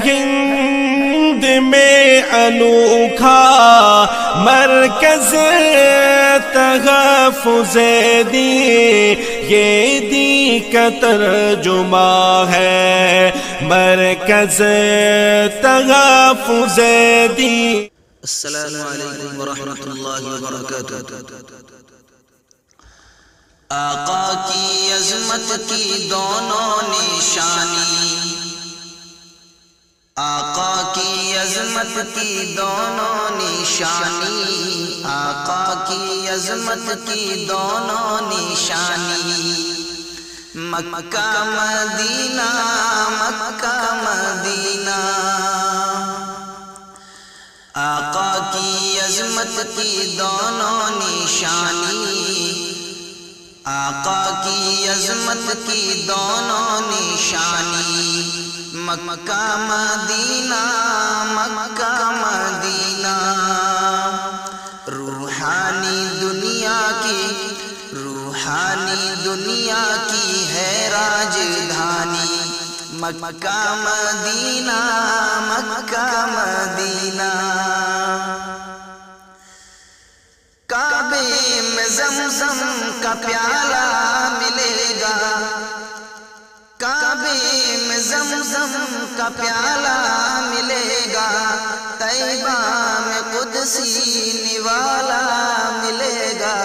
ہند میں انوکھا مرکز تحفظ دین، یہ دین کا ترجمہ ہے مرکز تحفظ دین۔ السلام علیکم ورحمۃ اللہ وبرکاتہ۔ آقا کی عظمت کی دونوں نشانی، آقا کی عظمت کی دونوں نشانی، آقا کی عظمت کی دونوں نشانی، مکہ مدینہ مکہ مدینہ، آقا کی عظمت کی دونوں نشانی، آقا کی عظمت کی دونوں نشانی، مکہ مدینہ مکہ مدینہ، روحانی دنیا کی، روحانی دنیا کی ہے راجدھانی، مکہ مدینہ مکہ مدینہ، کعبے میں زمزم کا پیالہ ملے گا، کعبے میں زمزم کا پیالہ ملے گا، طیبہ میں قدسی نوالا ملے گا،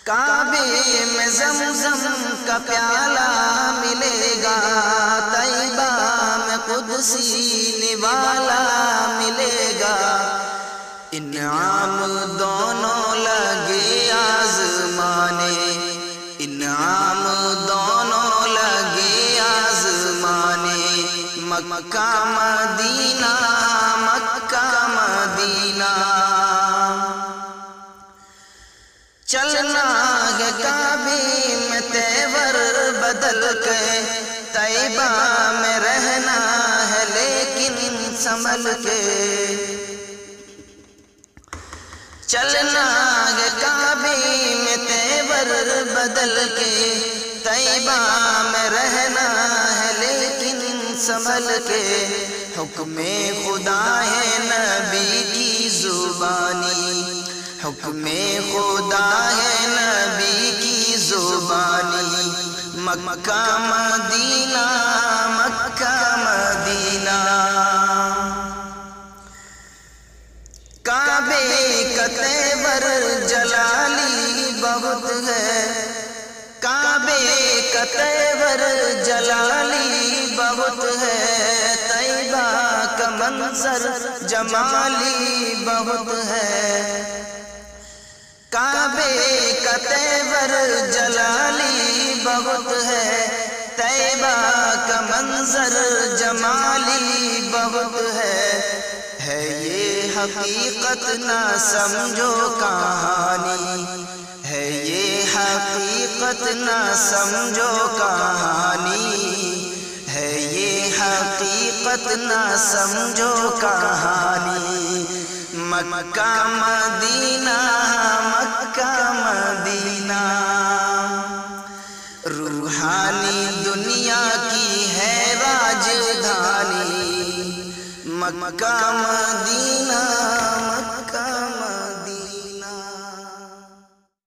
کعبے میں زمزم کا پیالہ ملے گا، طیبہ میں قدسی نوالا ملے گا، انعام دونوں لگے آزمانے، انعام دونوں لگے آزمانے، مکہ مدینہ مکہ مدینہ، چلنا ہے کعبے میں تیور بدل کے، طیبہ میں رہنا ہے لیکن سنبھل کے، چلنا ہے کعبے میں تیور بدل کے، طیبہ میں رہنا ہے لیکن سنبھل کے، حکم خدا ہے نبی کی زبانی، حکم خدا ہے نبی کی زبانی، مکہ مدینہ مکہ مدینہ، کعبے کا تیور جلالی بہت ہے، کعبے کا تیور جلالی بہت ہے، طیبہ کا منظر جمالی بہت ہے، کعبے کا تیور جلالی بہت ہے، طیبہ کا منظر جمالی بہت ہے یہ حقیقت نہ سمجھو کہانی، ہے یہ حقیقت نہ سمجھو کہانی، ہے یہ حقیقت نہ سمجھو کہانی، مکہ مدینہ مکہ مدینہ، روحانی دنیا کی ہے راجدھانی، مکہ مدینہ